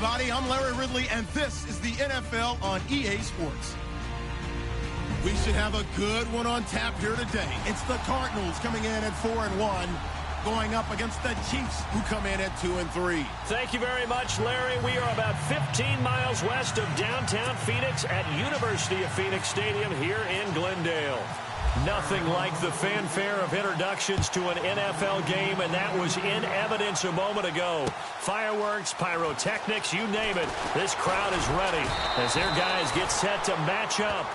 everybody. I'm Larry Ridley, and this is the NFL on EA Sports. We should have a good one on tap here today. It's the Cardinals coming in at 4-1, going up against the Chiefs, who come in at 2-3. Thank you very much, Larry. We are about 15 miles west of downtown Phoenix at University of Phoenix Stadium here in Glendale. Nothing like the fanfare of introductions to an NFL game, and that was in evidence a moment ago. Fireworks, pyrotechnics, you name it. This crowd is ready as their guys get set to match up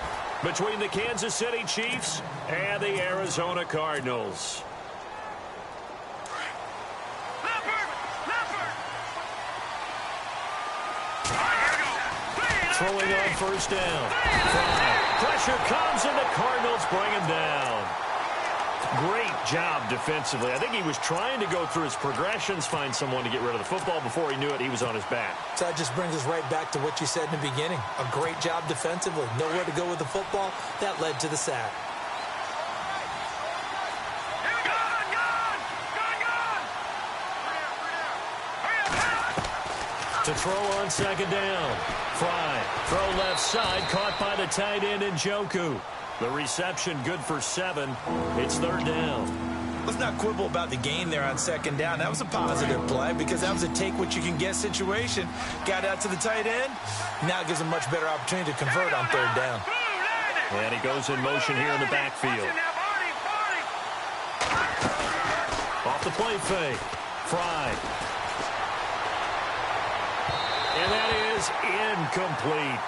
between the Kansas City Chiefs and the Arizona Cardinals. Throwing on first down. Pressure comes, and the Cardinals bring him down. Great job defensively. I think he was trying to go through his progressions, find someone to get rid of the football. Before he knew it, he was on his back. So that just brings us right back to what you said in the beginning. A great job defensively. Nowhere to go with the football. That led to the sack. To throw on second down. Fry, throw left side, caught by the tight end Njoku. The reception good for 7. It's third down. Let's not quibble about the gain there on second down. That was a positive play because that was a take-what-you-can-get situation. Got out to the tight end. Now it gives him a much better opportunity to convert on third down. And he goes in motion here in the backfield. Off the play fake. Fry. And that is incomplete.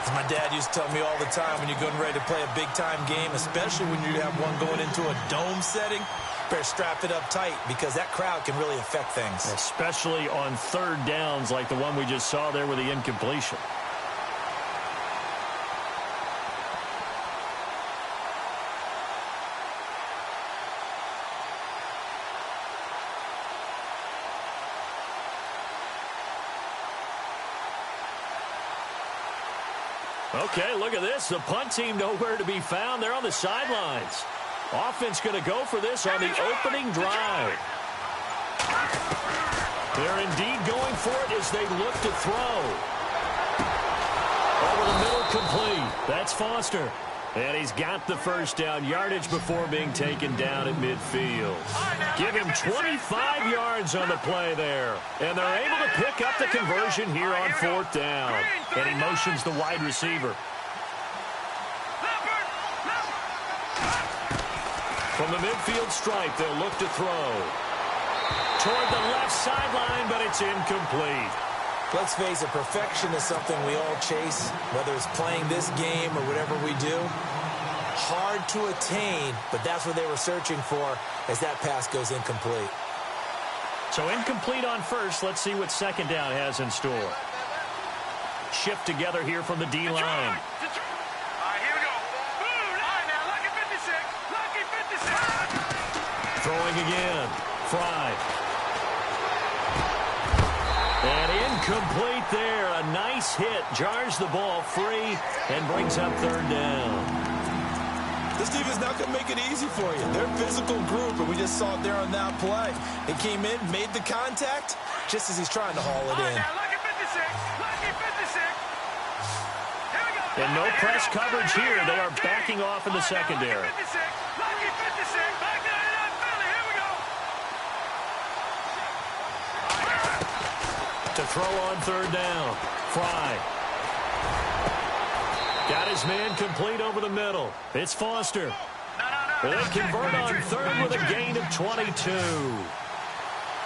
As my dad used to tell me all the time, when you're getting ready to play a big-time game, especially when you have one going into a dome setting, better strap it up tight because that crowd can really affect things. Especially on third downs like the one we just saw there with the incompletion. Okay, look at this. The punt team nowhere to be found. They're on the sidelines. Offense going to go for this on the opening drive. They're indeed going for it as they look to throw. Over the middle, complete. That's Foster. And he's got the first down yardage before being taken down at midfield. Give him 25 yards on the play there. And they're able to pick up the conversion here on fourth down. And he motions the wide receiver. From the midfield stripe, they'll look to throw. Toward the left sideline, but it's incomplete. Let's face it, perfection is something we all chase, whether it's playing this game or whatever we do. Hard to attain, but that's what they were searching for as that pass goes incomplete. So incomplete on first. Let's see what second down has in store. Shift together here from the D-line. All right, here we go. All right, now, lucky 56. Lucky 56. Throwing again. Fry. And incomplete there. A nice hit. Jars the ball free and brings up third down. This defense not going to make it easy for you. They're a physical group, and we just saw it there on that play. They came in, made the contact, just as he's trying to haul it in. Now, lucky 56. Lucky 56. Here we go. And no press coverage here. They are backing off in the secondary. Lucky 56. Lucky 56. Back to the Philly. Here we go. To throw on third down. Fry. Got his man complete over the middle. It's Foster. They convert on third with a gain of 22.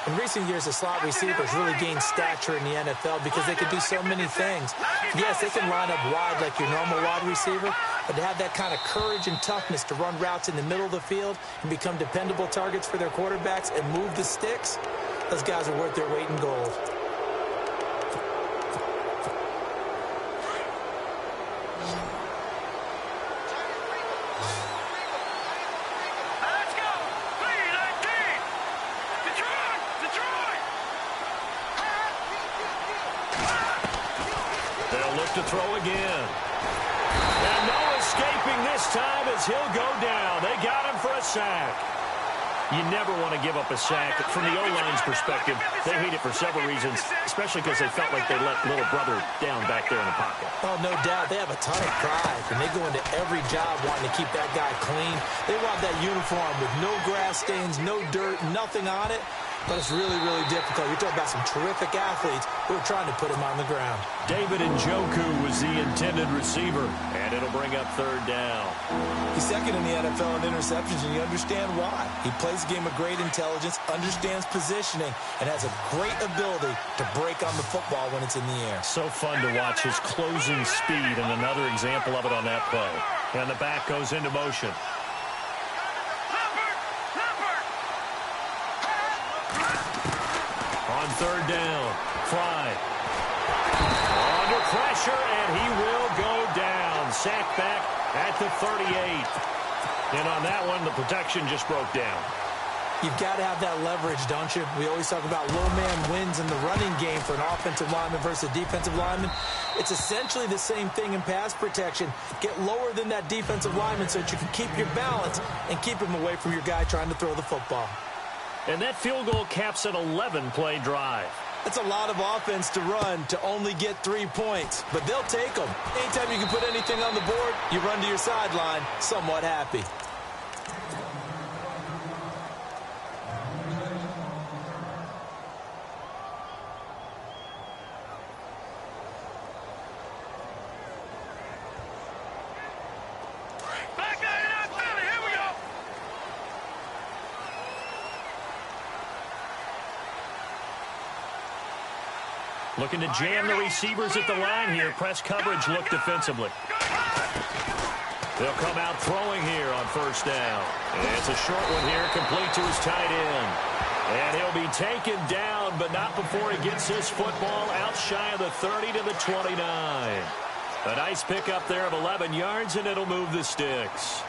In recent years, the slot receivers really gained stature in the NFL because they could do so many things. Yes, they can line up wide like your normal wide receiver, but to have that kind of courage and toughness to run routes in the middle of the field and become dependable targets for their quarterbacks and move the sticks, those guys are worth their weight in gold. To throw again. And no escaping this time as he'll go down. They got him for a sack. You never want to give up a sack. From the O-line's perspective, they hate it for several reasons, especially because they felt like they let little brother down back there in the pocket. Oh, no doubt. They have a ton of pride, and they go into every job wanting to keep that guy clean. They want that uniform with no grass stains, no dirt, nothing on it. But it's really, really difficult. You're talking about some terrific athletes who are trying to put him on the ground. David Njoku was the intended receiver, and it'll bring up third down. He's second in the NFL in interceptions, and you understand why. He plays a game of great intelligence, understands positioning, and has a great ability to break on the football when it's in the air. So fun to watch his closing speed, and another example of it on that play. And the back goes into motion. On third down, Fry. Under pressure, and he will go down. Sacked back at the 38. And on that one, the protection just broke down. You've got to have that leverage, don't you? We always talk about low man wins in the running game for an offensive lineman versus a defensive lineman. It's essentially the same thing in pass protection. Get lower than that defensive lineman so that you can keep your balance and keep him away from your guy trying to throw the football. And that field goal caps an 11-play drive. That's a lot of offense to run to only get 3 points, but they'll take them. Anytime you can put anything on the board, you run to your sideline somewhat happy. Looking to jam the receivers at the line here. Press coverage look defensively. They'll come out throwing here on first down. And it's a short one here, complete to his tight end. And he'll be taken down, but not before he gets his football out shy of the 30 to the 29. A nice pickup there of 11 yards, and it'll move the sticks.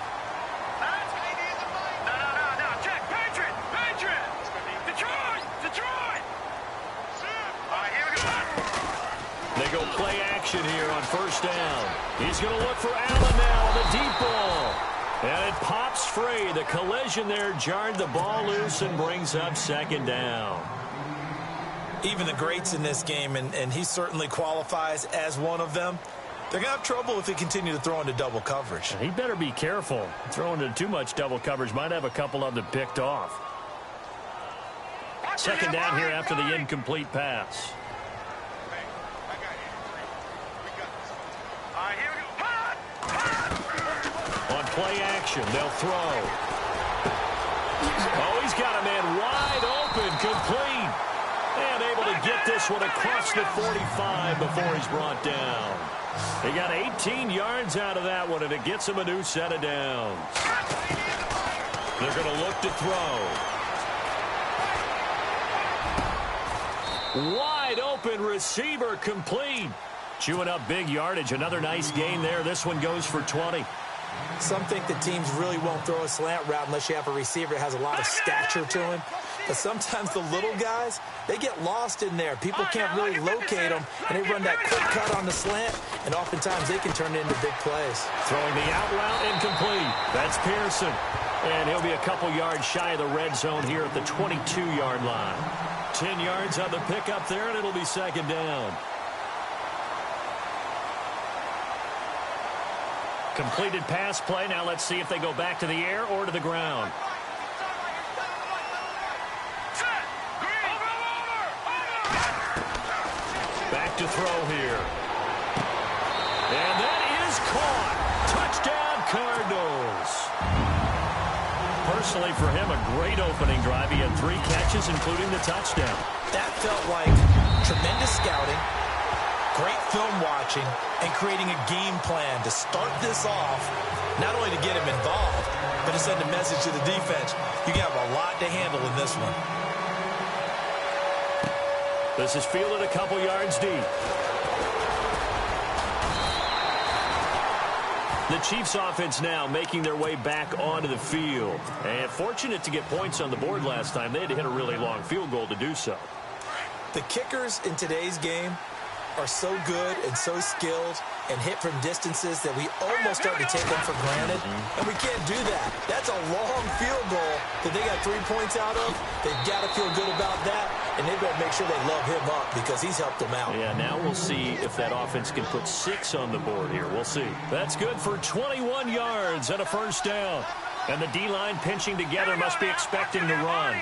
They go play action here on first down. He's going to look for Allen now on the deep ball. And it pops free. The collision there jarred the ball loose and brings up second down. Even the greats in this game, and he certainly qualifies as one of them, they're going to have trouble if they continue to throw into double coverage. He better be careful. Throwing into too much double coverage might have a couple of them picked off. Second down here after the incomplete pass. Play action. They'll throw. Oh, he's got a man wide open, complete. And able to get this one across the 45 before he's brought down. They got 18 yards out of that one, and it gets him a new set of downs. They're going to look to throw. Wide open receiver, complete. Chewing up big yardage. Another nice gain there. This one goes for 20. Some think that teams really won't throw a slant route unless you have a receiver that has a lot of stature to him. But sometimes the little guys, they get lost in there. People can't really locate them, and they run that quick cut on the slant, and oftentimes they can turn it into big plays. Throwing the out route incomplete. That's Pearson. And he'll be a couple yards shy of the red zone here at the 22-yard line. 10 yards on the pickup there, and it'll be second down. Completed pass play. Now let's see if they go back to the air or to the ground. Back to throw here. And that is caught. Touchdown, Cardinals. Personally, for him, a great opening drive. He had 3 catches, including the touchdown. That felt like tremendous scouting, great film watching, and creating a game plan to start this off, not only to get him involved, but to send a message to the defense. You have a lot to handle in this one. This is fielded a couple yards deep. The Chiefs offense now making their way back onto the field. And fortunate to get points on the board last time. They had to hit a really long field goal to do so. The kickers in today's game, are so good and so skilled and hit from distances that we almost start to take them for granted, and we can't do that. That's a long field goal that they got 3 points out of. They've got to feel good about that, and they better make sure they love him up because he's helped them out. Yeah, now we'll see if that offense can put 6 on the board here. We'll see. That's good for 21 yards and a first down. And the D-line pinching together must be expecting to run.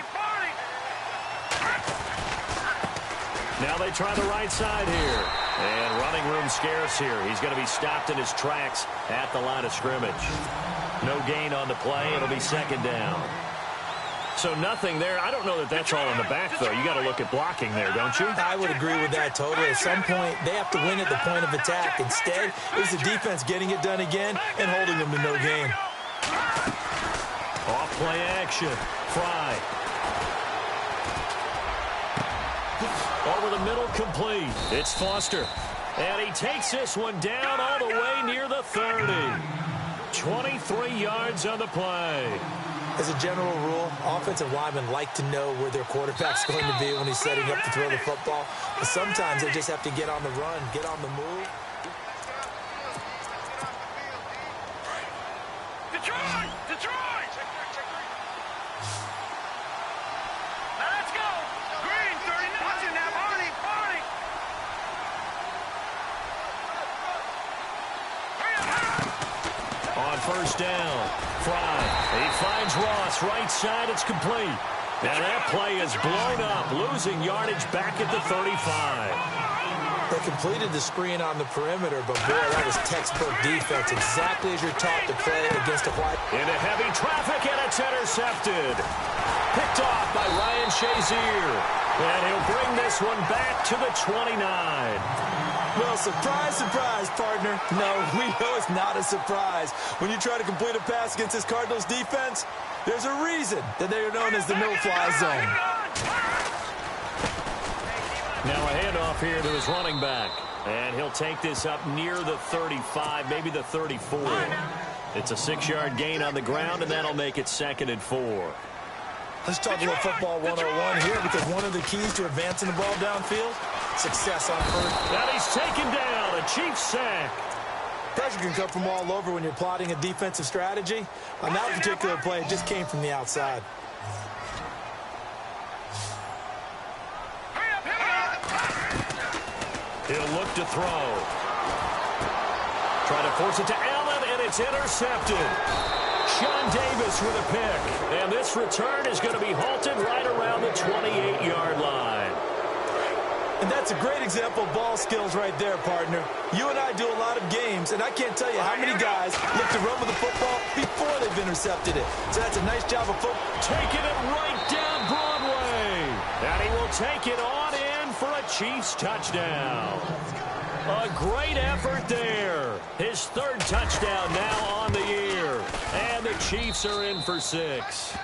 Now they try the right side here. And running room scarce here. He's going to be stopped in his tracks at the line of scrimmage. No gain on the play. It'll be second down. So nothing there. I don't know that that's all in the back, though. You got to look at blocking there, don't you? I would agree with that totally. At some point, they have to win at the point of attack. Instead, it was the defense getting it done again and holding them to no gain. Off play action. Fry. Over the middle, complete. It's Foster. And he takes this one down all the way near the 30. 23 yards on the play. As a general rule, offensive linemen like to know where their quarterback's going to be when he's setting up to throw the football. But sometimes they just have to get on the run, get on the move. Detroit! Detroit! Now let's go! Green, 39. Watch it now, Barney! Barney! On first down, Fry. He finds Ross, right side, it's complete. And that play is blown up, losing yardage back at the 35. They completed the screen on the perimeter, but boy, that was textbook defense, exactly as you're taught to play against a white. Into heavy traffic, and it's intercepted. Picked off by Ryan Shazier. And he'll bring this one back to the 29. Well, surprise, surprise, partner. No, we know it's not a surprise. When you try to complete a pass against this Cardinals defense, there's a reason that they are known as the no-fly zone. Now a handoff here to his running back. And he'll take this up near the 35, maybe the 34. It's a 6-yard gain on the ground, and that'll make it 2nd and 4. Let's talk about football 101 here, because one of the keys to advancing the ball downfield, success on first. And he's taken down, a Chiefs sack. Pressure can come from all over when you're plotting a defensive strategy. On that particular play, it just came from the outside. He'll look to throw. Try to force it to Allen, and it's intercepted. Sean Davis with a pick. And this return is going to be halted right around the 28-yard line. And that's a great example of ball skills right there, partner. You and I do a lot of games, and I can't tell you how many guys look to run with the football before they've intercepted it. So that's a nice job of football. Taking it right down Broadway. And he will take it on in for a Chiefs touchdown. A great effort there. His 3rd touchdown now on the year. And the Chiefs are in for 6.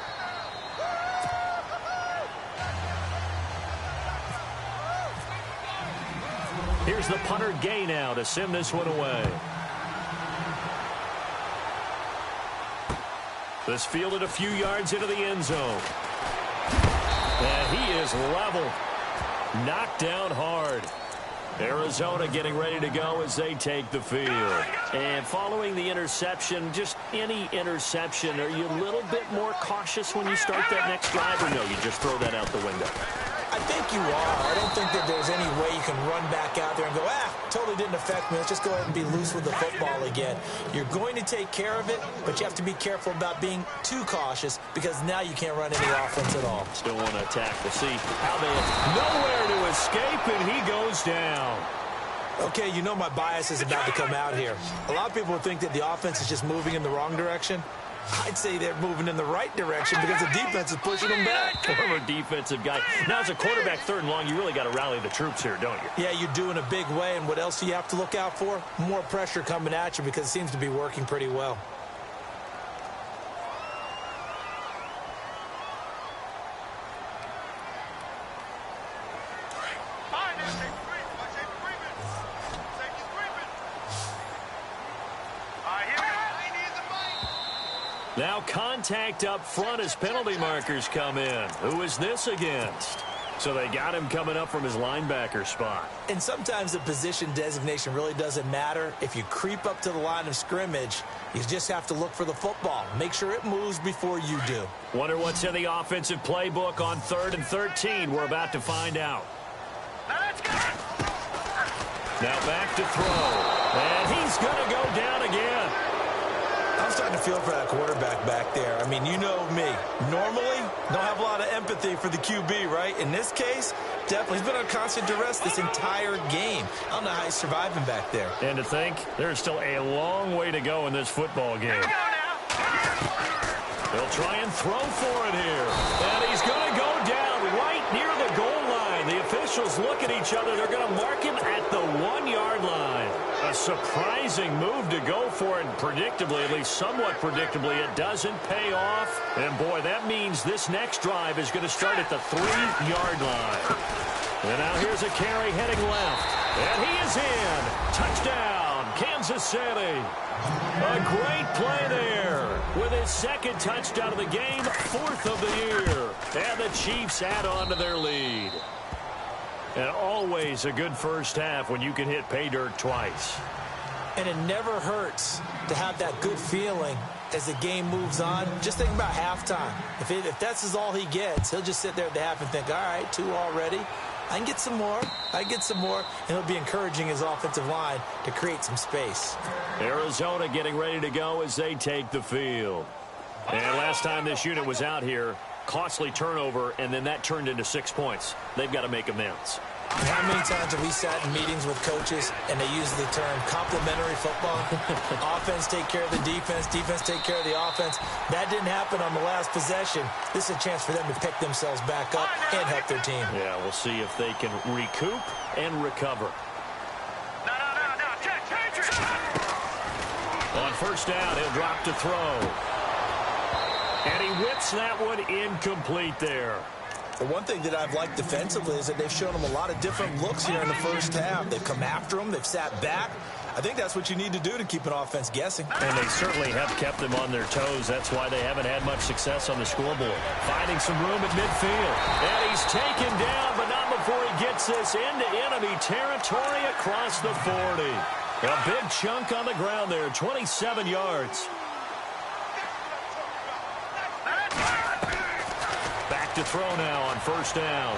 Here's the punter Gay now to send this one away. This fielded a few yards into the end zone. And he is level. Knocked down hard. Arizona getting ready to go as they take the field. And following the interception, just any interception, are you a little bit more cautious when you start that next drive, or no, you just throw that out the window? I think you are. I don't think that there's any way you can run back out there and go, totally didn't affect me. Let's just go ahead and be loose with the football again. You're going to take care of it, but you have to be careful about being too cautious because now you can't run any offense at all. Still want to attack. We'll see how they nowhere to escape, and he goes down. Okay, you know my bias is about to come out here. A lot of people would think that the offense is just moving in the wrong direction. I'd say they're moving in the right direction because the defense is pushing them back. Former defensive guy. Now, as a quarterback, 3rd and long, you really got to rally the troops here, don't you? Yeah, you do in a big way. And what else do you have to look out for? More pressure coming at you because it seems to be working pretty well. Now contact up front as penalty markers come in. Who is this against? So they got him coming up from his linebacker spot. And sometimes the position designation really doesn't matter. If you creep up to the line of scrimmage, you just have to look for the football. Make sure it moves before you do. Wonder what's in the offensive playbook on 3rd and 13. We're about to find out. Now back to throw. And he's going to go down again. I'm starting to feel for that quarterback back there. I mean, you know me. Normally, don't have a lot of empathy for the QB, right? In this case, definitely. He's been on constant duress this entire game. I don't know how he's surviving back there. And to think, there's still a long way to go in this football game. They'll try and throw for it here. And he's going to go down right near the goal line. The officials look at each other. They're going to mark him at the 1-yard line. A surprising move to go for it, and predictably, at least somewhat predictably, it doesn't pay off. And, boy, that means this next drive is going to start at the 3-yard line. And now here's a carry heading left. And he is in. Touchdown, Kansas City. A great play there with his 2nd touchdown of the game, 4th of the year. And the Chiefs add on to their lead. And always a good first half when you can hit pay dirt twice. And it never hurts to have that good feeling as the game moves on. Just think about halftime. If that's all he gets, he'll just sit there at the half and think, all right, 2 already. I can get some more. I can get some more. And he'll be encouraging his offensive line to create some space. Arizona getting ready to go as they take the field. And last time this unit was out here, costly turnover, and then that turned into 6 points. They've got to make amends. How many times have we sat in meetings with coaches and they use the term complementary football? Offense take care of the defense, defense take care of the offense. That didn't happen on the last possession. This is a chance for them to pick themselves back up and help their team. Yeah, we'll see if they can recoup and recover. On first down, he'll drop to throw. And he whips that one incomplete there. The one thing that I've liked defensively is that they've shown him a lot of different looks here in the first half. They've come after him. They've sat back. I think that's what you need to do to keep an offense guessing. And they certainly have kept them on their toes. That's why they haven't had much success on the scoreboard. Finding some room at midfield. And he's taken down, but not before he gets this into enemy territory across the 40. A big chunk on the ground there, 27 yards. Back to throw now on first down.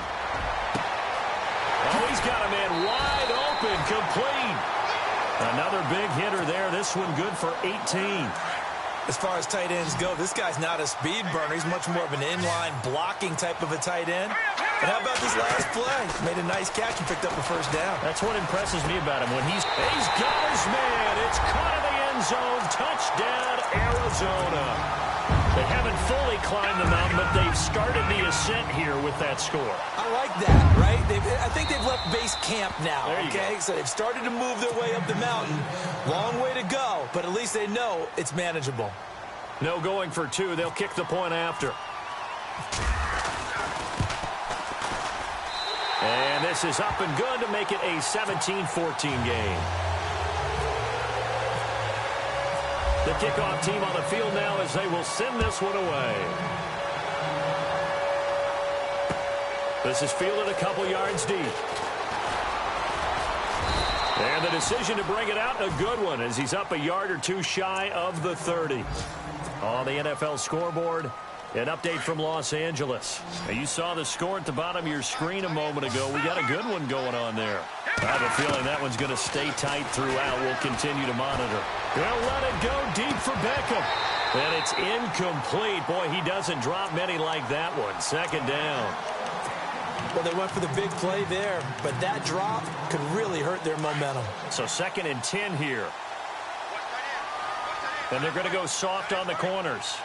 Oh, he's got a man wide open, complete. Another big hitter there. This one good for 18. As far as tight ends go, this guy's not a speed burner. He's much more of an inline blocking type of a tight end. But how about this last play? Made a nice catch and picked up a first down. That's what impresses me about him. When he's got his man. It's caught in the end zone. Touchdown, Arizona. They haven't fully climbed the mountain, but they've started the ascent here with that score. I like that, right? I think they've left base camp now, okay? Go. So they've started to move their way up the mountain. Long way to go, but at least they know it's manageable. No going for 2. They'll kick the point after. And this is up and good to make it a 17-14 game. The kickoff team on the field now as they will send this one away. This is fielded a couple yards deep. And the decision to bring it out, a good one, as he's up a yard or 2 shy of the 30. On the NFL scoreboard, an update from Los Angeles. Now, you saw the score at the bottom of your screen a moment ago. We got a good one going on there. I have a feeling that one's going to stay tight throughout. We'll continue to monitor. They'll let it go deep for Beckham. And it's incomplete. Boy, he doesn't drop many like that one. Second down. Well, they went for the big play there, but that drop could really hurt their momentum. So 2nd and 10 here. And they're going to go soft on the corners.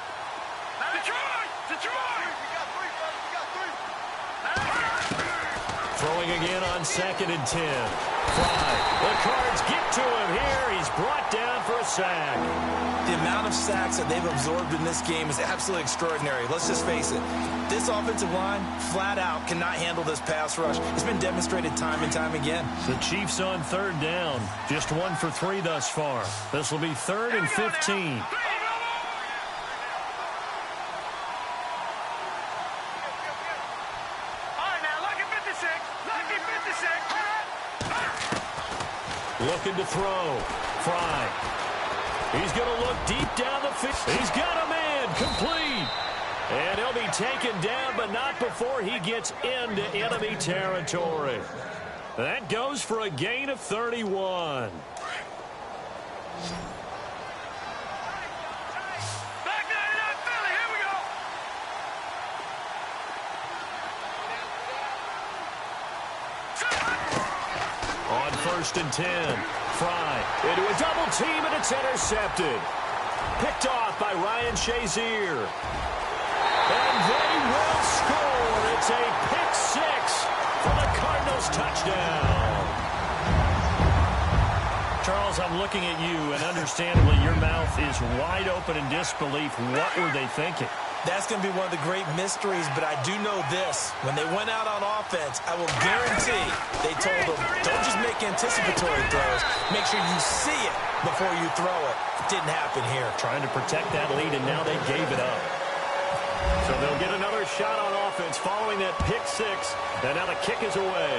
Throwing again on 2nd and 10. Fly. The Cards get to him here. He's brought down for a sack. The amount of sacks that they've absorbed in this game is absolutely extraordinary. Let's just face it. This offensive line, flat out, cannot handle this pass rush. It's been demonstrated time and time again. The Chiefs on 3rd down. Just 1 for 3 thus far. This will be 3rd and 15. All right, now look at looking to throw. Fry. He's going to look deep down the field. He's got a man. Complete. And he'll be taken down, but not before he gets into enemy territory. That goes for a gain of 31. On 1st and 10, Fry into a double team, and it's intercepted. Picked off by Ryan Shazier. And they will score. It's a pick six for the Cardinals touchdown. Charles, I'm looking at you, and understandably your mouth is wide open in disbelief. What were they thinking? That's going to be one of the great mysteries, but I do know this. When they went out on offense, I will guarantee they told them, don't just make anticipatory throws. Make sure you see it before you throw it. Didn't happen here. Trying to protect that lead, and now they gave it up. So they'll get another shot on offense following that pick six, and now the kick is away.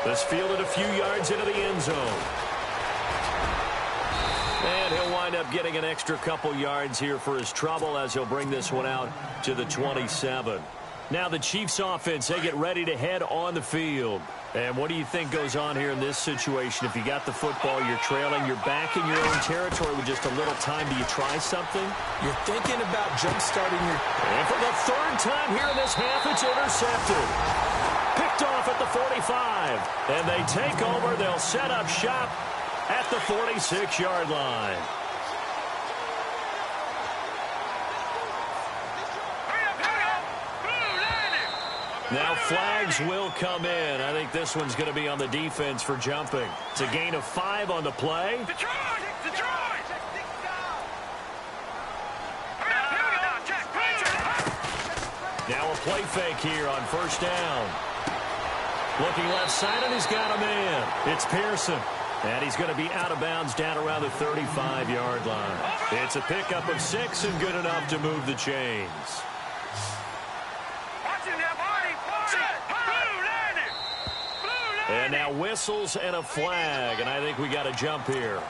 This fielded a few yards into the end zone. And he'll wind up getting an extra couple yards here for his trouble as he'll bring this one out to the 27. Now the Chiefs offense, they get ready to head on the field. And what do you think goes on here in this situation? If you got the football, you're trailing, you're back in your own territory with just a little time. Do you try something? You're thinking about jump-starting your... And for the third time here in this half, it's intercepted. Picked off at the 45. And they take over. They'll set up shop at the 46-yard line. Now flags will come in. I think this one's going to be on the defense for jumping. It's a gain of 5 on the play. Now a play fake here on 1st down. Looking left side, and he's got a man. It's Pearson. And he's going to be out of bounds down around the 35-yard line. It's a pickup of 6 and good enough to move the chains. And now whistles and a flag, and I think we got a jump here.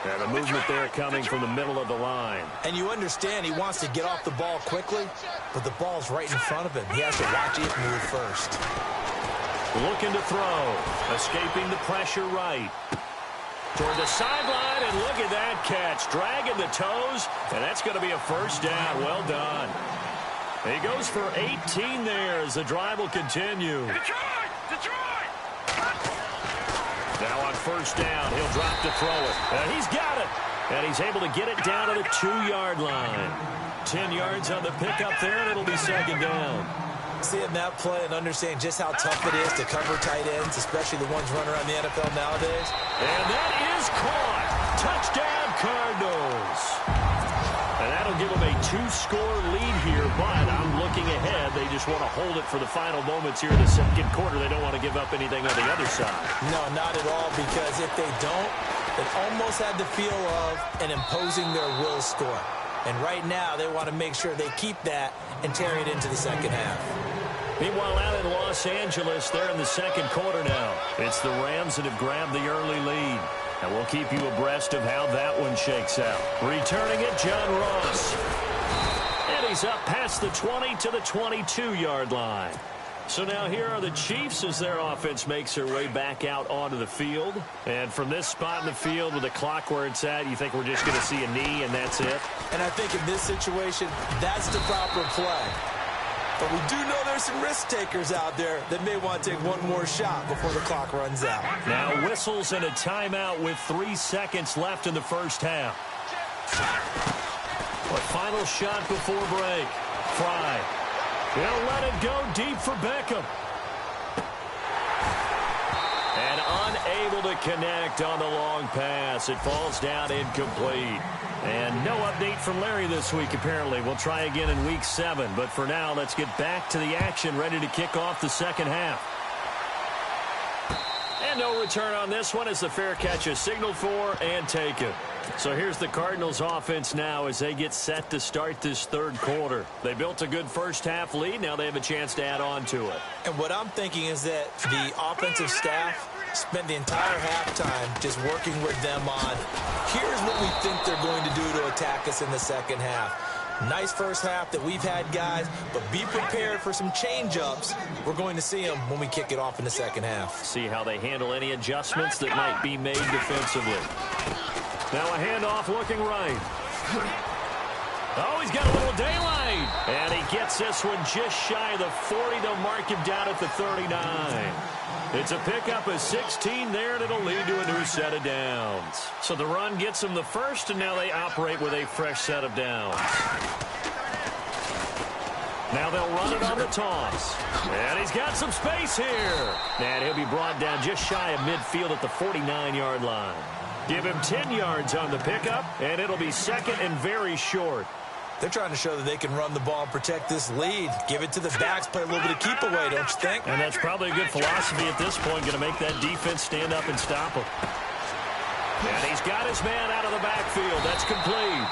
And the movement there coming from the middle of the line. And you understand he wants to get off the ball quickly, but the ball's right in front of him. He has to watch it move first. Looking to throw. Escaping the pressure right. Toward the sideline, and look at that catch. Dragging the toes, and that's going to be a 1st down. Well done. He goes for 18 there as the drive will continue. Now on 1st down, he'll drop to throw it. And he's got it. And he's able to get it down to the 2-yard line. 10 yards on the pickup there, and it'll be 2nd down. Seeing that play and understand just how tough it is to cover tight ends, especially the ones running around the NFL nowadays. And that is caught. Touchdown, Cardinals. And that'll give them a 2-score lead here, but I'm looking ahead. They just want to hold it for the final moments here in the 2nd quarter. They don't want to give up anything on the other side. No, not at all, because if they don't, it almost had the feel of an imposing their will score. And right now, they want to make sure they keep that and carry it into the 2nd half. Meanwhile, out in Los Angeles, they're in the 2nd quarter now. It's the Rams that have grabbed the early lead. And we'll keep you abreast of how that one shakes out. Returning it, John Ross. And he's up past the 20 to the 22-yard line. So now here are the Chiefs as their offense makes their way back out onto the field. And from this spot in the field with the clock where it's at, you think we're just going to see a knee and that's it? And I think in this situation, that's the proper play. But we do know there's some risk takers out there that may want to take one more shot before the clock runs out. Now whistles and a timeout with 3 seconds left in the 1st half. A final shot before break. Fry. He'll let it go deep for Beckham. And unable to connect on the long pass. It falls down incomplete. And no update from Larry this week, apparently. We'll try again in Week 7. But for now, let's get back to the action, ready to kick off the 2nd half. And no return on this one as the fair catch is signaled for and taken. So here's the Cardinals offense now as they get set to start this 3rd quarter. They built a good 1st half lead. Now they have a chance to add on to it. And what I'm thinking is that the offensive staff spent the entire halftime just working with them on, here's what we think they're going to do to attack us in the second half. Nice first half that we've had, guys, but be prepared for some change-ups. We're going to see them when we kick it off in the second half. See how they handle any adjustments that might be made defensively. Now a handoff looking right. Oh, he's got a little daylight. And he gets this one just shy of the 40 to mark him down at the 39. It's a pickup of 16 there, and it'll lead to a new set of downs. So the run gets them the first, and now they operate with a fresh set of downs. Now they'll run it on the toss. And he's got some space here. And he'll be brought down just shy of midfield at the 49-yard line. Give him 10 yards on the pickup, and it'll be second and very short. They're trying to show that they can run the ball and protect this lead. Give it to the backs, play a little bit of keep away, don't you think? And that's probably a good philosophy at this point, going to make that defense stand up and stop him. And he's got his man out of the backfield. That's complete.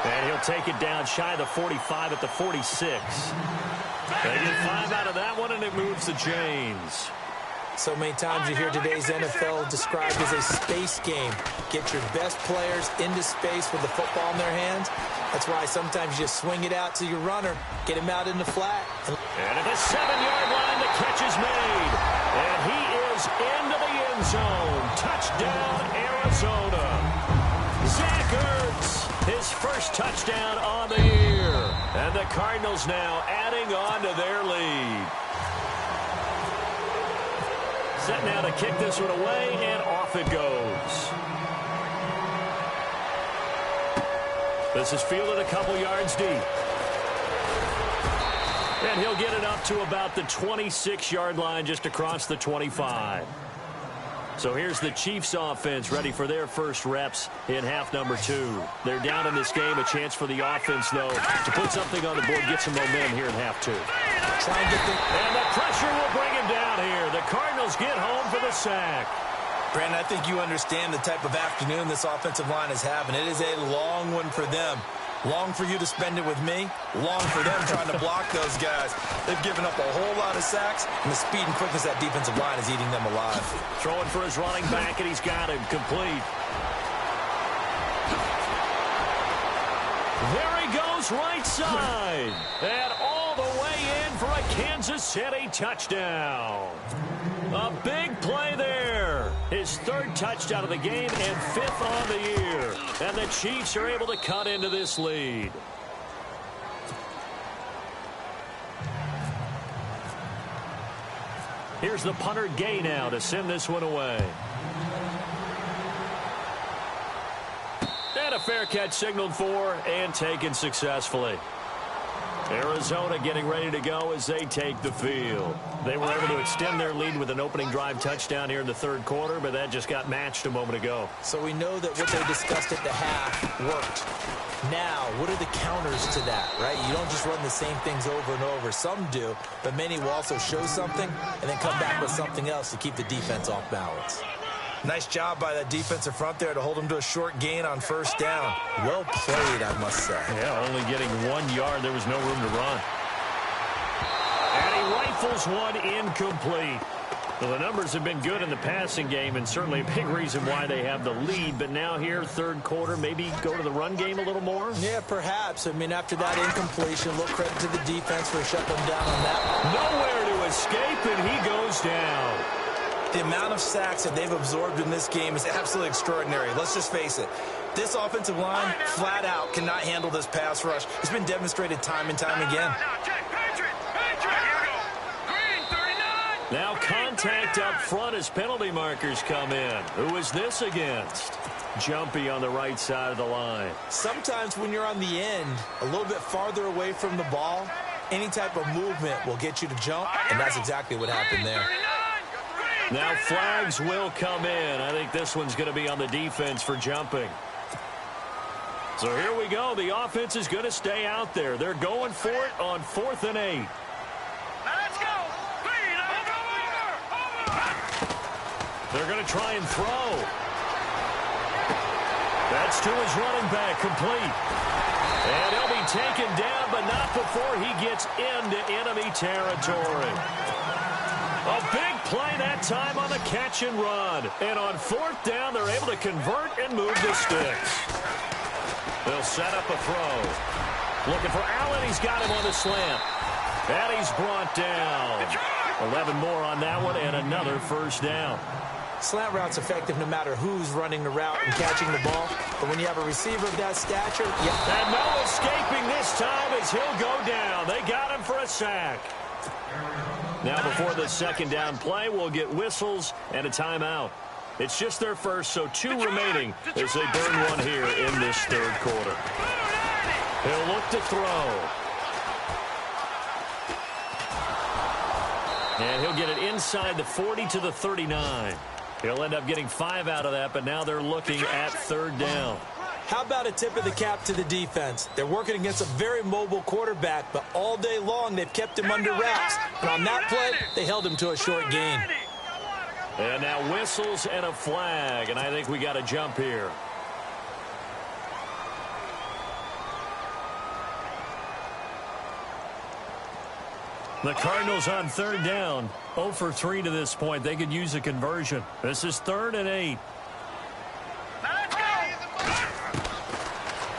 And he'll take it down shy of the 45 at the 46. They get 5 out of that one, and it moves the chains. So many times you hear today's NFL described as a space game. Get your best players into space with the football in their hands. That's why sometimes you just swing it out to your runner, get him out in the flat. And at the 7-yard line, the catch is made. And he is into the end zone. Touchdown, Arizona. Zach Ertz, his first touchdown on the year. And the Cardinals now adding on to their lead. Set now to kick this one away, and off it goes. This is fielded a couple yards deep. And he'll get it up to about the 26-yard line, just across the 25. So here's the Chiefs offense ready for their first reps in half number 2. They're down in this game. A chance for the offense, though, to put something on the board, get some momentum here in half 2. Try and get And the pressure will bring him down here. The Cardinals get home for the sack. Brandon, I think you understand the type of afternoon this offensive line is having. It is a long one for them. Long for you to spend it with me. Long for them trying to block those guys. They've given up a whole lot of sacks, and the speed and quickness of that defensive line is eating them alive. Throwing for his running back, and he's got him complete. There he goes, right side. And all the way in for a Kansas City touchdown. A big play there. His 3rd touchdown of the game and 5th on the year. And the Chiefs are able to cut into this lead. Here's the punter Gay now to send this one away. And a fair catch signaled for and taken successfully. Arizona getting ready to go as they take the field. They were able to extend their lead with an opening drive touchdown here in the 3rd quarter, but that just got matched a moment ago. So we know that what they discussed at the half worked. Now, what are the counters to that, right? You don't just run the same things over and over. Some do, but many will also show something and then come back with something else to keep the defense off balance. Nice job by that defensive front there to hold him to a short gain on 1st down. Well played, I must say. Yeah, only getting 1 yard. There was no room to run. And he rifles one incomplete. Well, the numbers have been good in the passing game, and certainly a big reason why they have the lead. But now here, 3rd quarter, maybe go to the run game a little more? Yeah, perhaps. I mean, after that incompletion, a little credit to the defense for shutting them down on that. Nowhere to escape, and he goes down. The amount of sacks that they've absorbed in this game is absolutely extraordinary. Let's just face it. This offensive line, flat out, cannot handle this pass rush. It's been demonstrated time and time again. Now contact up front as penalty markers come in. Who is this against? Jumpy on the right side of the line. Sometimes when you're on the end, a little bit farther away from the ball, any type of movement will get you to jump, and that's exactly what happened there. Now flags will come in. I think this one's going to be on the defense for jumping. So here we go. The offense is going to stay out there. They're going for it on 4th and 8. Let's go. They're going to try and throw. That's to his running back, complete. And he'll be taken down, but not before he gets into enemy territory. A big play that time on the catch and run. And on fourth down, they're able to convert and move the sticks. They'll set up a throw. Looking for Allen. He's got him on the slant. And he's brought down. 11 more on that one and another first down. Slant route's effective no matter who's running the route and catching the ball. But when you have a receiver of that stature, And no escaping this time as he'll go down. They got him for a sack. Now before the second down play, we'll get whistles and a timeout. It's just their first, so 2 remaining as they burn one here in this third quarter. He'll look to throw. And he'll get it inside the 40 to the 39. He'll end up getting 5 out of that, but now they're looking at third down. How about a tip of the cap to the defense? They're working against a very mobile quarterback, but all day long they've kept him under wraps. And on that play, they held him to a short gain. And now whistles and a flag, and I think we got a jump here. The Cardinals on third down, 0 for 3 to this point. They could use a conversion. This is 3rd and 8.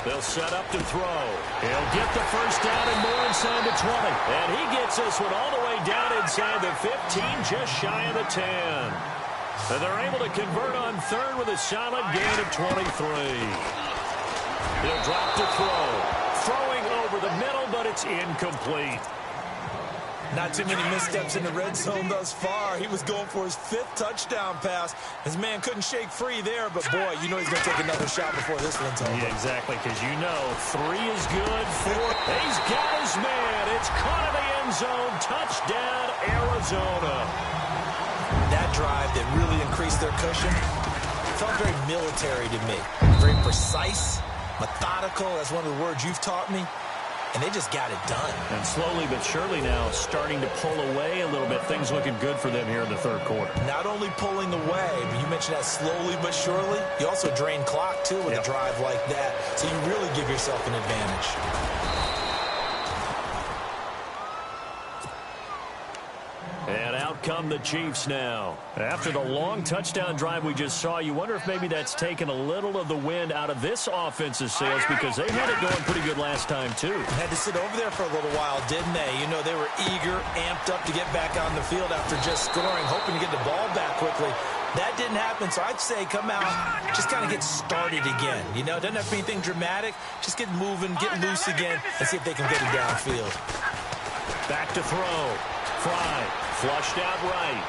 They'll set up to throw. He'll get the first down and more inside the 20. And he gets this one all the way down inside the 15, just shy of the 10. And they're able to convert on third with a solid gain of 23. He'll drop to throw. Throwing over the middle, but it's incomplete. Not too many missteps in the red zone thus far. He was going for his 5th touchdown pass. His man couldn't shake free there, but boy, you know he's going to take another shot before this one's over. Yeah, exactly, because you know 3 is good. 4. He's got his man. It's caught in the end zone. Touchdown, Arizona. That drive that really increased their cushion felt very military to me. Very precise, methodical. That's one of the words you've taught me. And they just got it done. And slowly but surely now starting to pull away a little bit. Things looking good for them here in the third quarter. Not only pulling away, but you mentioned that slowly but surely. You also drain clock, too, with a drive like that. So you really give yourself an advantage. And out come the Chiefs now. After the long touchdown drive we just saw, you wonder if maybe that's taken a little of the wind out of this offense's sails because they had it going pretty good last time, too. Had to sit over there for a little while, didn't they? You know, they were eager, amped up to get back on the field after just scoring, hoping to get the ball back quickly. That didn't happen, so I'd say come out, just kind of get started again. You know, doesn't have to be anything dramatic. Just get moving, get loose again, and see if they can get it downfield. Back to throw. Fry, flushed out right.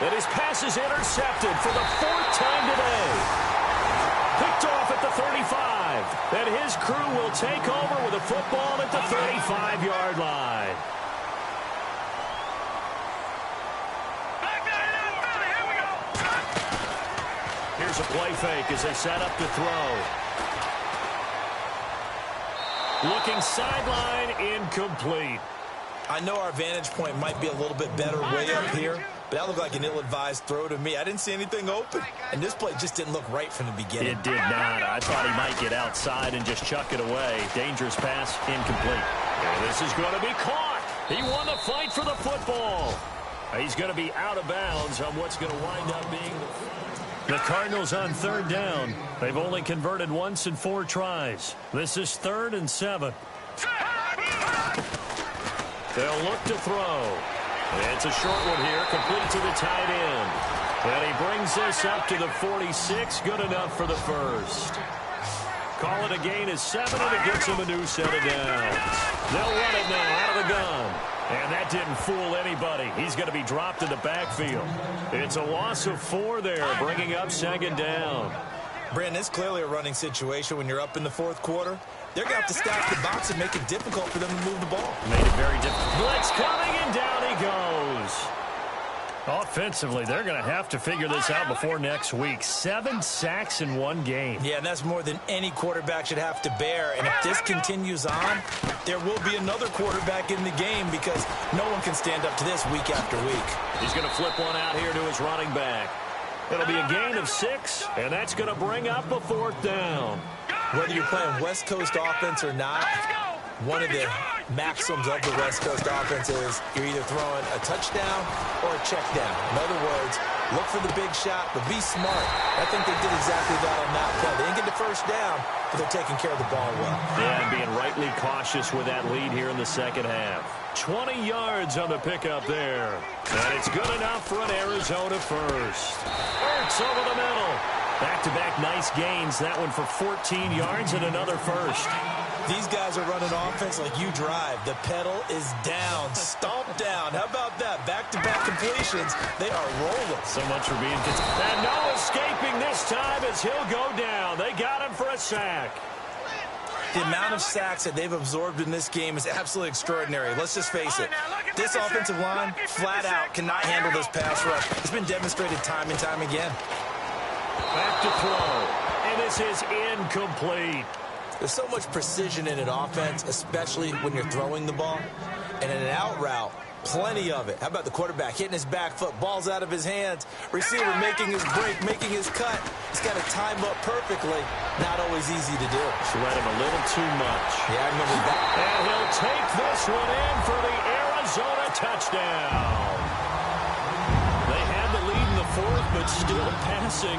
And his pass is intercepted for the 4th time today. Picked off at the 35. And his crew will take over with a football at the 35-yard line. Here's a play fake as they set up to throw. Looking sideline, incomplete. I know our vantage point might be a little bit better way up here, but that looked like an ill-advised throw to me. I didn't see anything open, and this play just didn't look right from the beginning. It did not. I thought he might get outside and just chuck it away. Dangerous pass, incomplete. And this is going to be caught. He won the fight for the football. He's going to be out of bounds on what's going to wind up being the Cardinals on third down. They've only converted once in 4 tries. This is 3rd and 7. They'll look to throw. It's a short one here, complete to the tight end. And he brings this up to the 46, good enough for the first. Call it a gain of 7, and it gets him a new set of downs. They'll run it now out of the gun. And that didn't fool anybody. He's going to be dropped in the backfield. It's a loss of 4 there, bringing up 2nd down. Brandon, it's clearly a running situation when you're up in the 4th quarter. They're going to have to stack the box and make it difficult for them to move the ball. Made it very difficult. Blitz coming, and down he goes. Offensively, they're going to have to figure this out before next week. 7 sacks in 1 game. Yeah, and that's more than any quarterback should have to bear. And if this continues on, there will be another quarterback in the game because no one can stand up to this week after week. He's going to flip one out here to his running back. It'll be a gain of 6, and that's going to bring up a 4th down. Whether you're playing West Coast offense or not, One of the maxims of the West Coast offense is you're either throwing a touchdown or a check down. In other words, look for the big shot, but be smart. I think they did exactly that on that play. They didn't get the first down, but they're taking care of the ball well. Yeah, and being rightly cautious with that lead here in the second half. 20 yards on the pickup there. And it's good enough for an Arizona first. Ertz over the middle. Back-to-back nice gains. That one for 14 yards and another first. These guys are running offense like you drive. The pedal is down, stomped down. How about that? Back-to-back completions. They are rolling. So much for being consistent. And no escaping this time as he'll go down. They got him for a sack. The amount of sacks that they've absorbed in this game is absolutely extraordinary. Let's just face it. This offensive line, flat out, cannot handle this pass rush. It's been demonstrated time and time again. Back to throw. And this is incomplete. There's so much precision in an offense, especially when you're throwing the ball. And in an out route, plenty of it. How about the quarterback hitting his back foot, ball's out of his hands, receiver making his break, making his cut. He's got to time up perfectly. Not always easy to do. She let him a little too much. Yeah, I remember that. And he'll take this one in for the Arizona touchdown. They had the lead in the fourth, but still passing.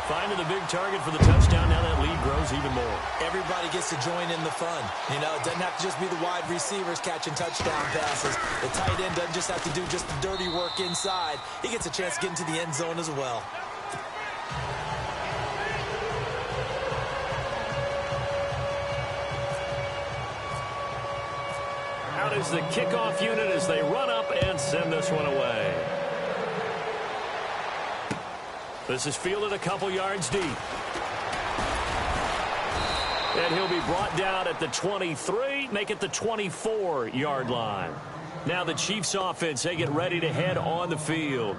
Finding the big target for the touchdown. Now that lead grows even more. Everybody gets to join in the fun. You know, it doesn't have to just be the wide receivers catching touchdown passes. The tight end doesn't just have to do just the dirty work inside. He gets a chance to get into the end zone as well. Out is the kickoff unit as they run up and send this one away. This is fielded a couple yards deep. And he'll be brought down at the 23, make it the 24-yard line. Now the Chiefs offense, they get ready to head on the field.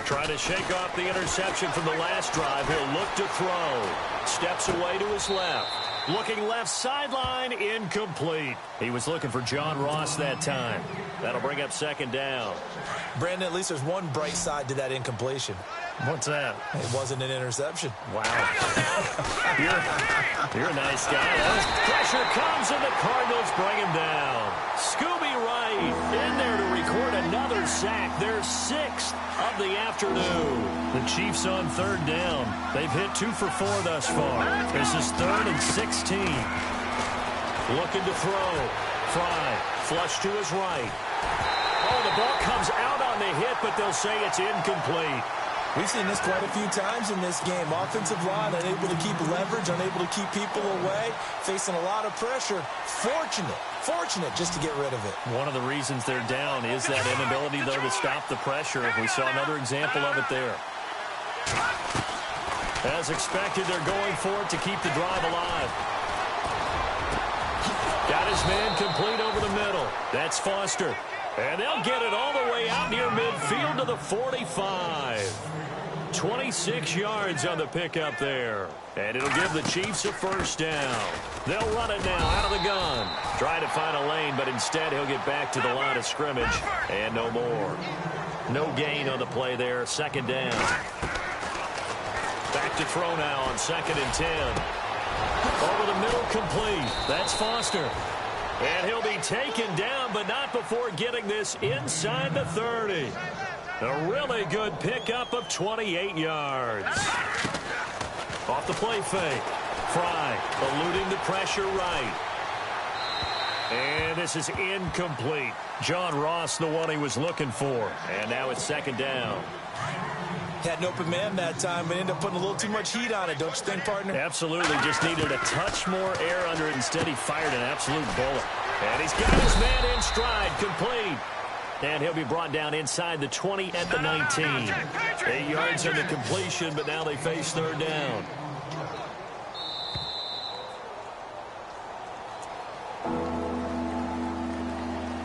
Trying to shake off the interception from the last drive. He'll look to throw. Steps away to his left. Looking left sideline, incomplete. He was looking for John Ross that time. That'll bring up second down. Brandon, at least there's one bright side to that incompletion. What's that? It wasn't an interception. Wow. you're a nice guy. Pressure comes and the Cardinals bring him down. Scooby Wright in there to record another sack. Their sixth of the afternoon. The Chiefs on third down. They've hit 2 for 4 thus far. This is 3rd and 16. Looking to throw. Fry. Flush to his right. Oh, the ball comes out on the hit, but they'll say it's incomplete. We've seen this quite a few times in this game. Offensive line unable to keep leverage, unable to keep people away, facing a lot of pressure. Fortunate just to get rid of it. One of the reasons they're down is that inability, though, to stop the pressure. We saw another example of it there. As expected, they're going for it to keep the drive alive. Got his man complete over the middle. That's Foster. And they'll get it all the way out near midfield to the 45. 26 yards on the pickup there. And it'll give the Chiefs a first down. They'll run it now out of the gun. Try to find a lane, but instead he'll get back to the line of scrimmage. And no more. No gain on the play there. Second down. Back to throw now on 2nd and 10. Over the middle, complete. That's Foster. And he'll be taken down, but not before getting this inside the 30. A really good pickup of 28 yards. Off the play fake. Fry eluding the pressure right. And this is incomplete. John Ross, the one he was looking for. And now it's 2nd down. Had an open man that time, but ended up putting a little too much heat on it, don't you think, partner? Absolutely. Just needed a touch more air under it. Instead, he fired an absolute bullet. And he's got his man in stride, complete. And he'll be brought down inside the 20 at the 19. 8 yards on the completion, but now they face 3rd down.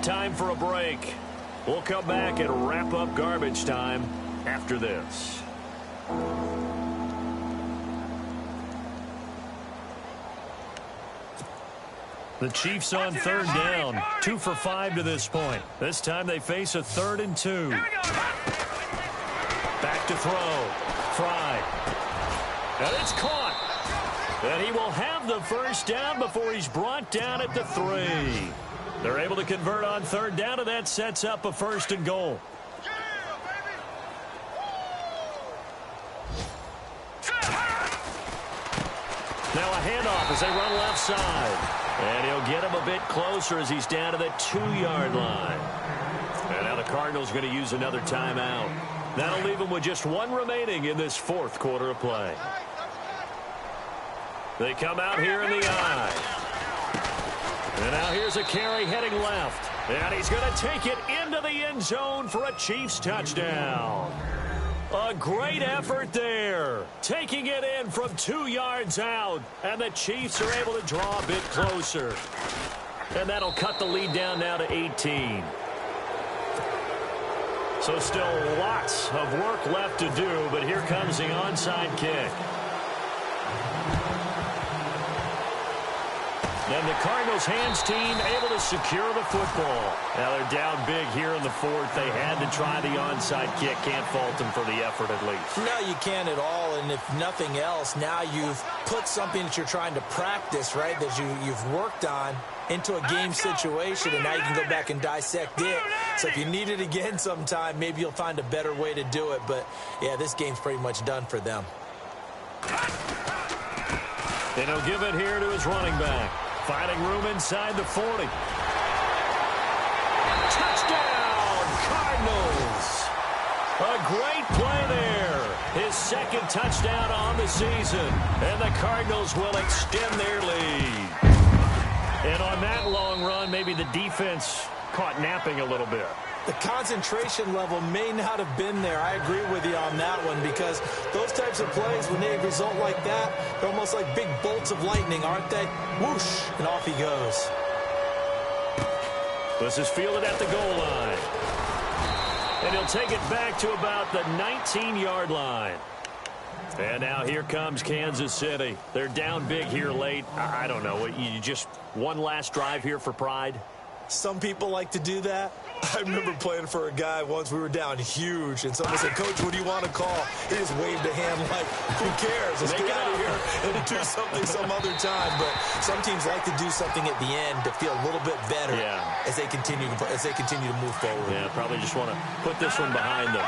Time for a break. We'll come back and wrap up garbage time after this. The Chiefs on third down. 2 for 5 to this point. This time they face a 3rd and 2. Back to throw. Fry. And it's caught. And he will have the first down before he's brought down at the 3. They're able to convert on third down, and that sets up a 1st and goal. Now a handoff as they run left side. And he'll get him a bit closer as he's down to the 2-yard line. And now the Cardinals are going to use another timeout. That'll leave them with just 1 remaining in this 4th quarter of play. They come out here in the I. And now here's a carry heading left. And he's going to take it into the end zone for a Chiefs touchdown. A great effort there. Taking it in from 2 yards out. And the Chiefs are able to draw a bit closer. And that'll cut the lead down now to 18. So still lots of work left to do, but here comes the onside kick. And the Cardinals hands team able to secure the football. Now they're down big here in the 4th. They had to try the onside kick. Can't fault them for the effort at least. No, you can't at all. And if nothing else, now you've put something that you're trying to practice, right, that you've worked on into a game situation, and now you can go back and dissect it. So if you need it again sometime, maybe you'll find a better way to do it. But, yeah, this game's pretty much done for them. And he'll give it here to his running back. Finding room inside the 40. Touchdown, Cardinals. A great play there. His 2nd touchdown on the season. And the Cardinals will extend their lead. And on that long run, maybe the defense caught napping a little bit. The concentration level may not have been there. I agree with you on that one, because those types of plays, when they result like that, they're almost like big bolts of lightning, aren't they? Whoosh, and off he goes. This is fielded at the goal line. And he'll take it back to about the 19-yard line. And now here comes Kansas City. They're down big here late. I don't know. You just one last drive here for pride? Some people like to do that. I remember playing for a guy once. We were down huge, and someone said, "Coach, what do you want to call?" He just waved a hand like, "Who cares? Let's get out of here and do something some other time." But some teams like to do something at the end to feel a little bit better as they continue to move forward. Yeah, probably just want to put this one behind them.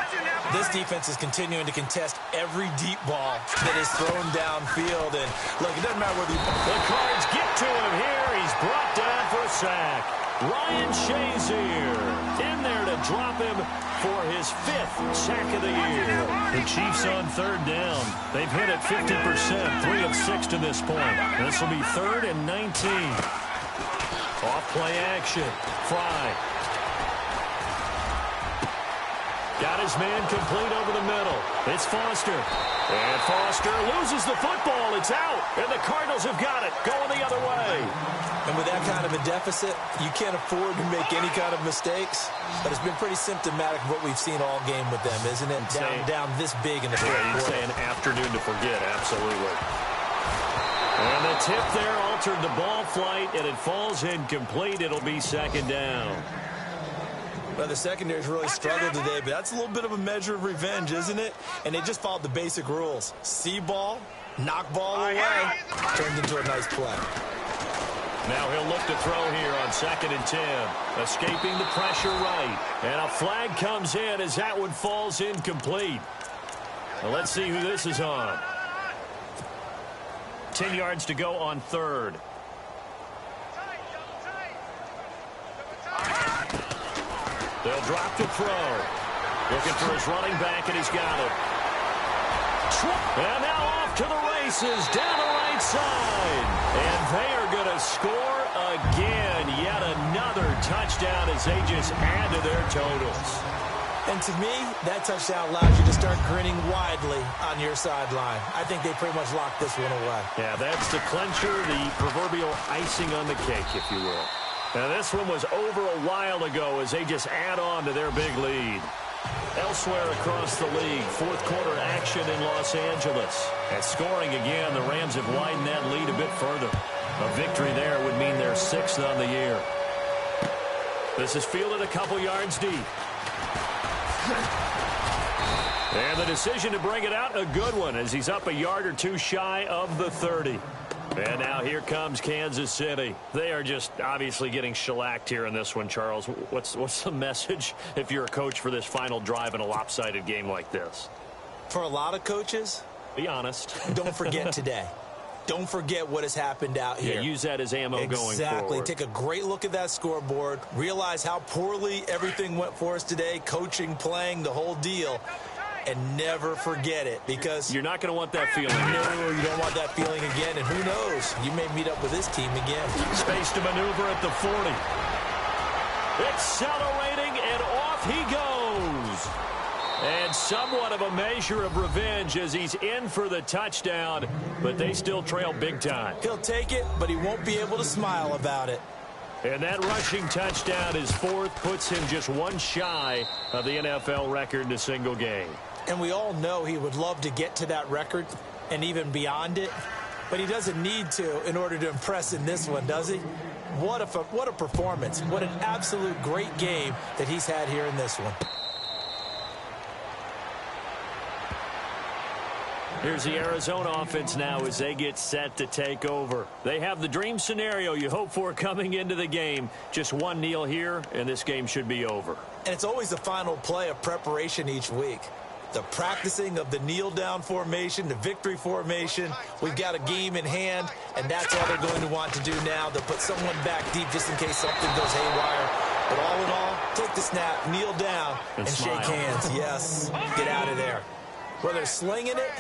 This defense is continuing to contest every deep ball that is thrown downfield. And look, it doesn't matter whether the Cards get to him here. He's brought down for a sack. Ryan Shazier in there to drop him for his 5th sack of the year. The Chiefs on third down. They've hit it 50%, 3 of 6 to this point. This will be 3rd and 19. Off play action. Fry. Got his man complete over the middle. It's Foster. And Foster loses the football. It's out. And the Cardinals have got it. Going the other way. And with that kind of a deficit, you can't afford to make any kind of mistakes. But it's been pretty symptomatic of what we've seen all game with them, isn't it? Down this big in the fourth quarter. You'd say an afternoon to forget, absolutely. And the tip there altered the ball flight, and it falls incomplete. It'll be 2nd down. Well, the secondary's really struggled today, but that's a little bit of a measure of revenge, isn't it? And they just followed the basic rules. See ball, knock ball away, turned into a nice play. Now he'll look to throw here on 2nd and 10. Escaping the pressure right. And a flag comes in as that one falls incomplete. Well, let's see who this is on. 10 yards to go on 3rd. They'll drop to throw. Looking for his running back, and he's got it. And now off to the races, down the right side. And they are going to score again. Yet another touchdown as they just add to their totals. And to me, that touchdown allows you to start grinning widely on your sideline. I think they pretty much locked this one away. Yeah, that's the clincher, the proverbial icing on the cake, if you will. Now, this one was over a while ago as they just add on to their big lead. Elsewhere across the league, 4th quarter action in Los Angeles. At scoring again, the Rams have widened that lead a bit further. A victory there would mean they're 6th on the year. This is fielded a couple yards deep. And the decision to bring it out, a good one, as he's up a yard or two shy of the 30. And now here comes Kansas City. They are just obviously getting shellacked here in this one, Charles. What's the message if you're a coach for this final drive in a lopsided game like this? For a lot of coaches, be honest. Don't forget today. Don't forget what has happened out here. Yeah, use that as ammo going forward. Exactly. Take a great look at that scoreboard. Realize how poorly everything went for us today. Coaching, playing, the whole deal. And never forget it, because you're not going to want that feeling. No, you don't want that feeling again. And who knows? You may meet up with this team again. Space to maneuver at the 40. Accelerating, and off he goes. And somewhat of a measure of revenge as he's in for the touchdown, but they still trail big time. He'll take it, but he won't be able to smile about it. And that rushing touchdown is 4th, puts him just one shy of the NFL record in a single game. And we all know he would love to get to that record and even beyond it, but he doesn't need to in order to impress in this one, does he? What a performance. What an absolute great game that he's had here in this one. Here's the Arizona offense now as they get set to take over. They have the dream scenario you hope for coming into the game. Just one kneel here, and this game should be over. And it's always the final play of preparation each week. The practicing of the kneel-down formation, the victory formation. We've got a game in hand, and that's all they're going to want to do now. They'll put someone back deep just in case something goes haywire. But all in all, take the snap, kneel down, and shake hands. Yes, get out of there. Well, they're slinging it.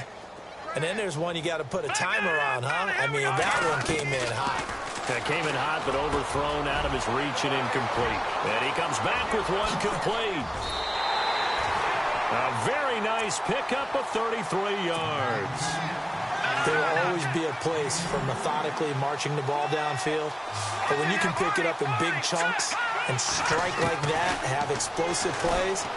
And then there's one you got to put a timer on, huh? I mean, that one came in hot. That came in hot, but overthrown, out of his reach and incomplete. And he comes back with one complete. A very nice pickup of 33 yards. There will always be a place for methodically marching the ball downfield. But when you can pick it up in big chunks and strike like that, have explosive plays,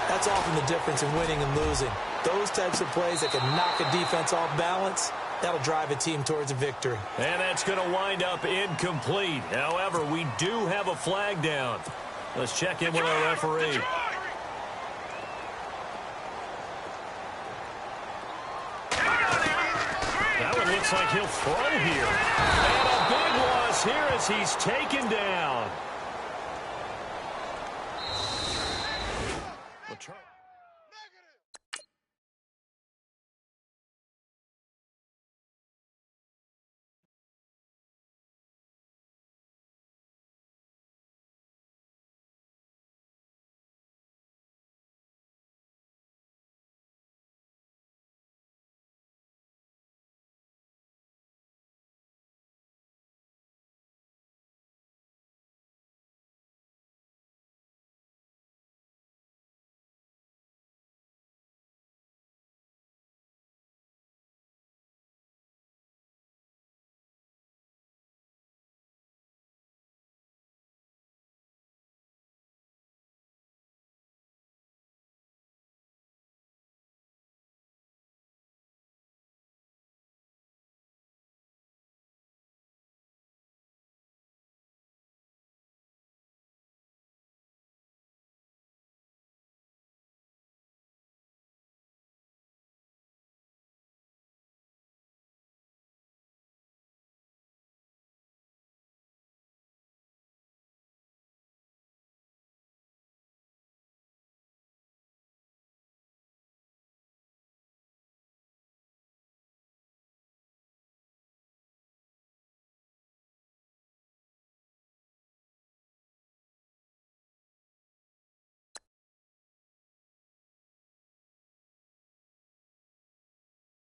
that's often the difference in winning and losing. Those types of plays that can knock a defense off balance, that'll drive a team towards a victory. And that's going to wind up incomplete. However, we do have a flag down. Let's check in with our referee. That one looks like he'll throw here. And a big loss here as he's taken down.